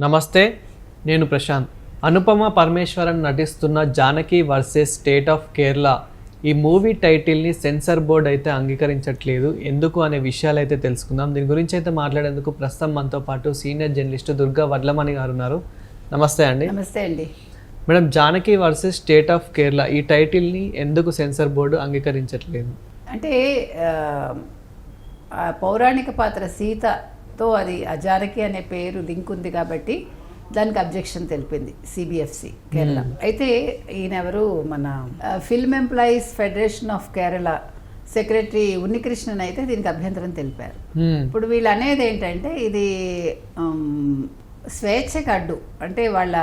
నమస్తే, నేను ప్రశాంత్. అనుపమ పరమేశ్వరన్ నటిస్తున్న Janaki versus state of Kerala ఈ మూవీ టైటిల్ని సెన్సార్ బోర్డ్ అయితే అంగీకరించట్లేదు. ఎందుకు అనే విషయాలు అయితే తెలుసుకుందాం. దీని గురించి అయితే మాట్లాడేందుకు ప్రస్తుతం మనతో పాటు సీనియర్ జర్నలిస్ట్ దుర్గా వడ్లమణి గారు ఉన్నారు. నమస్తే అండి. నమస్తే అండి. Madam, Janaki versus state of Kerala ఈ టైటిల్ని ఎందుకు సెన్సార్ బోర్డు అంగీకరించట్లేదు? అంటే పౌరాణిక పాత్ర సీతతో అది జానకి అనే పేరు లింక్ ఉంది కాబట్టి దానికి అబ్జెక్షన్ తెలిపింది సిబిఎఫ్సి కేరళ. అయితే ఈయనెవరు, మన film employees federation of Kerala secretary Unnikrishnan అయితే దీనికి అభ్యంతరం తెలిపారు. ఇప్పుడు వీళ్ళు అనేది ఏంటంటే ఇది స్వేచ్ఛకు అడ్డు, అంటే వాళ్ళ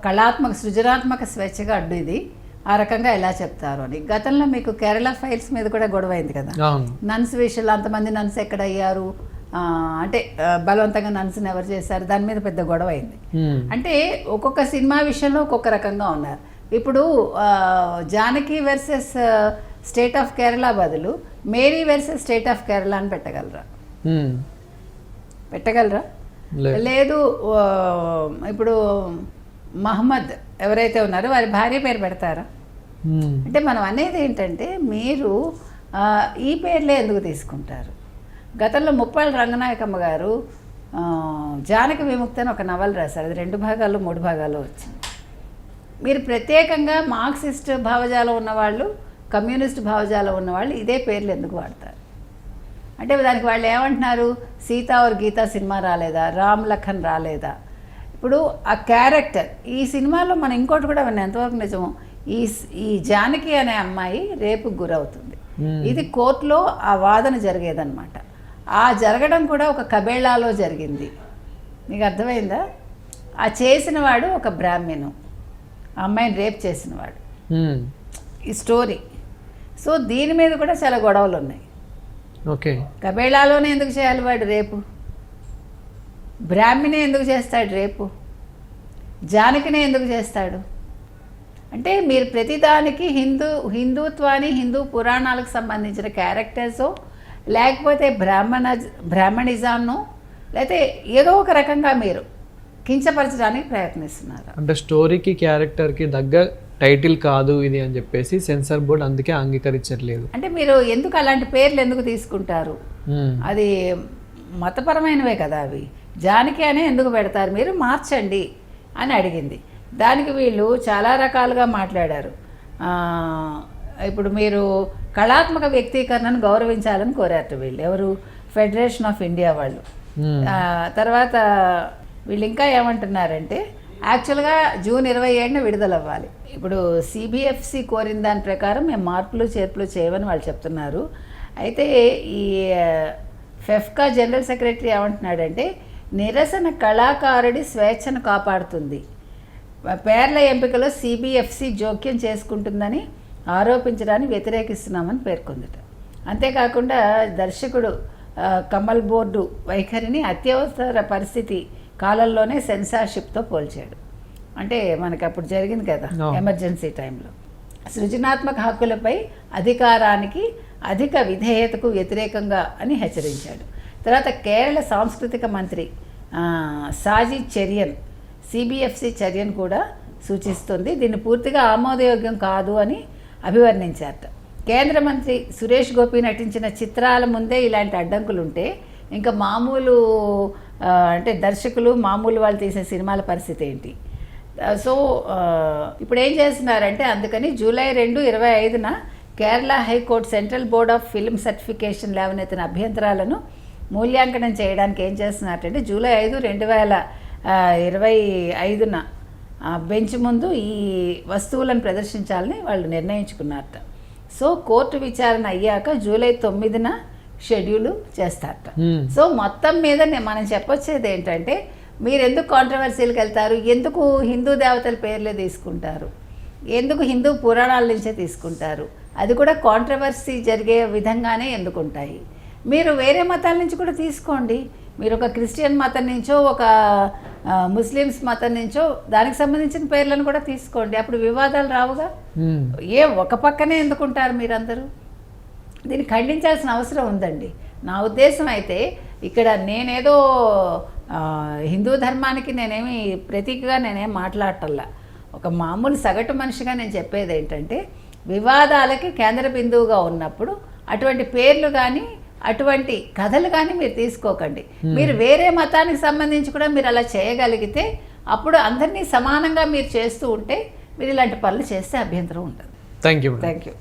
కళాత్మక సృజనాత్మక స్వేచ్ఛగా అడ్డు, ఇది ఆ రకంగా ఎలా చెప్తారు అని. గతంలో మీకు కేరళ ఫైల్స్ మీద కూడా గొడవ అయింది కదా, నన్స్ విషయంలో అంతమంది నన్స్ ఎక్కడ అయ్యారు, అంటే బలవంతంగా నన్స్ని ఎవరు చేశారు, దాని మీద పెద్ద గొడవ అయింది. అంటే ఒక్కొక్క సినిమా విషయంలో ఒక్కొక్క రకంగా ఉన్నారు. ఇప్పుడు Janaki versus state of Kerala బదులు Mary versus state of Kerala అని పెట్టగలరా? లేదు. ఇప్పుడు మహమ్మద్ ఎవరైతే ఉన్నారో వారి భార్య పేరు పెడతారా? అంటే మనం అనేది ఏంటంటే మీరు ఈ పేర్లే ఎందుకు తీసుకుంటారు? గతంలో ముప్పాళ్ళ రంగనాయకమ్మ గారు జానకి విముక్తి అని ఒక నవల రాశారు. అది 2 భాగాలు 3 భాగాలు వచ్చింది. మీరు ప్రత్యేకంగా మార్క్సిస్ట్ భావజాలం ఉన్నవాళ్ళు, కమ్యూనిస్ట్ భావజాలం ఉన్నవాళ్ళు ఇదే పేర్లు ఎందుకు వాడతారు? అంటే దానికి వాళ్ళు ఏమంటున్నారు, సీతా और గీతా సినిమా రాలేదా, రామ్ లఖన్ రాలేదా? ఇప్పుడు ఆ క్యారెక్టర్ ఈ సినిమాలో మనం ఇంకోటి కూడా విన్నాం, ఎంతవరకు నిజమో, ఈ జానకి అనే అమ్మాయి రేపుకు గురవుతుంది. ఇది కోర్టులో ఆ వాదన జరిగేదన్నమాట. ఆ జరగడం కూడా ఒక కబేళాలో జరిగింది. నీకు అర్థమైందా? ఆ చేసిన వాడు ఒక బ్రాహ్మణు, ఆ అమ్మాయిని రేప్ చేసినవాడు, ఈ స్టోరీ. సో దీని మీద కూడా చాలా గొడవలు ఉన్నాయి. ఓకే, కబేళాలోనే ఎందుకు చేయాలి వాడు రేపు? బ్రాహ్మణే ఎందుకు చేస్తాడు రేపు? జానకినే ఎందుకు చేస్తాడు? అంటే మీరు ప్రతిదానికి హిందుత్వాన్ని, హిందూ పురాణాలకు సంబంధించిన క్యారెక్టర్సో లేకపోతే బ్రాహ్మణిజాన్నో లేకపోతే ఏదో ఒక రకంగా మీరు కించపరచడానికి ప్రయత్నిస్తున్నారు. అంటే స్టోరీకి క్యారెక్టర్కి దగ్గర టైటిల్ కాదు ఇది అని చెప్పేసి సెన్సార్ బోర్డు అందుకే అంగీకరించట్లేదు. అంటే మీరు ఎందుకు అలాంటి పేర్లు ఎందుకు తీసుకుంటారు? అది మతపరమైనవే కదా అవి. జానకి అనే ఎందుకు పెడతారు, మీరు మార్చండి అని అడిగింది. దానికి వీళ్ళు చాలా రకాలుగా మాట్లాడారు. ఇప్పుడు మీరు కళాత్మక వ్యక్తీకరణను గౌరవించాలని కోరారు వీళ్ళు, ఎవరు, ఫెడరేషన్ ఆఫ్ ఇండియా వాళ్ళు. తర్వాత వీళ్ళు ఇంకా ఏమంటున్నారంటే యాక్చువల్గా జూన్ 27న విడుదలవ్వాలి. ఇప్పుడు సిబిఎఫ్సి కోరిన దాని ప్రకారం మేము మార్పులు చేర్పులు చేయమని వాళ్ళు చెప్తున్నారు. అయితే ఈ ఫెఫ్కా జనరల్ సెక్రటరీ ఏమంటున్నాడంటే నిరసన కళాకారుడి స్వేచ్ఛను కాపాడుతుంది, పేర్ల ఎంపికలో సిబిఎఫ్సి జోక్యం చేసుకుంటుందని ఆరోపించడాన్ని వ్యతిరేకిస్తున్నామని పేర్కొందట. అంతేకాకుండా దర్శకుడు కమల్ బోర్డు వైఖరిని అత్యవసర పరిస్థితి కాలంలోనే సెన్సార్షిప్తో పోల్చాడు. అంటే మనకి అప్పుడు జరిగింది కదా ఎమర్జెన్సీ టైంలో. సృజనాత్మక హక్కులపై అధికారానికి అధిక విధేయతకు వ్యతిరేకంగా అని హెచ్చరించాడు. తర్వాత కేరళ సాంస్కృతిక మంత్రి సాజీ చెరియన్ సిబిఎఫ్సి చర్యను కూడా సూచిస్తుంది, దీన్ని పూర్తిగా ఆమోదయోగ్యం కాదు అని అభివర్ణించారట. కేంద్ర మంత్రి సురేష్ గోపి నటించిన చిత్రాల ముందే ఇలాంటి అడ్డంకులు ఉంటే ఇంకా మామూలు అంటే దర్శకులు మామూలు వాళ్ళు తీసే సినిమాల పరిస్థితి ఏంటి? సో ఇప్పుడు ఏం చేస్తున్నారంటే అందుకని జూలై 2, 2025న Kerala high court central board of film certification లేవనెత్తిన అభ్యంతరాలను మూల్యాంకనం చేయడానికి ఏం చేస్తున్నారంటే జూలై 5, 2025న బెంచ్ ముందు ఈ వస్తువులను ప్రదర్శించాలని వాళ్ళు నిర్ణయించుకున్నారట. సో కోర్టు విచారణ అయ్యాక జూలై 9న షెడ్యూల్ చేస్తారట. సో మొత్తం మీద మనం చెప్పొచ్చేది ఏంటంటే మీరు ఎందుకు కాంట్రవర్సీలకు వెళ్తారు, ఎందుకు హిందూ దేవతల పేర్లే తీసుకుంటారు, ఎందుకు హిందూ పురాణాల నుంచే తీసుకుంటారు, అది కూడా కాంట్రవర్సీ జరిగే విధంగానే ఎందుకుంటాయి. మీరు వేరే మతాల నుంచి కూడా తీసుకోండి, మీరు ఒక క్రిస్టియన్ మతం నుంచో ఒక ముస్లిమ్స్ మతం నుంచో దానికి సంబంధించిన పేర్లను కూడా తీసుకోండి, అప్పుడు వివాదాలు రావుగా. ఒక పక్కనే ఎందుకుంటారు మీరందరూ? దీన్ని ఖండించాల్సిన అవసరం ఉందండి. నా ఉద్దేశం అయితే ఇక్కడ నేనేదో హిందూ ధర్మానికి నేనేమి ప్రతీకగా నేనేం మాట్లాడటల్లా. ఒక మామూలు సగటు మనిషిగా నేను చెప్పేది ఏంటంటే, వివాదాలకి కేంద్ర బిందువుగా ఉన్నప్పుడు అటువంటి పేర్లు కానీ అటువంటి కథలు కానీ మీరు తీసుకోకండి. మీరు వేరే మతానికి సంబంధించి కూడా మీరు అలా చేయగలిగితే అప్పుడు అందరినీ సమానంగా మీరు చేస్తూ ఉంటే మీరు ఇలాంటి పనులు చేస్తే అభ్యంతరం ఉంటుంది. Thank you. Thank you.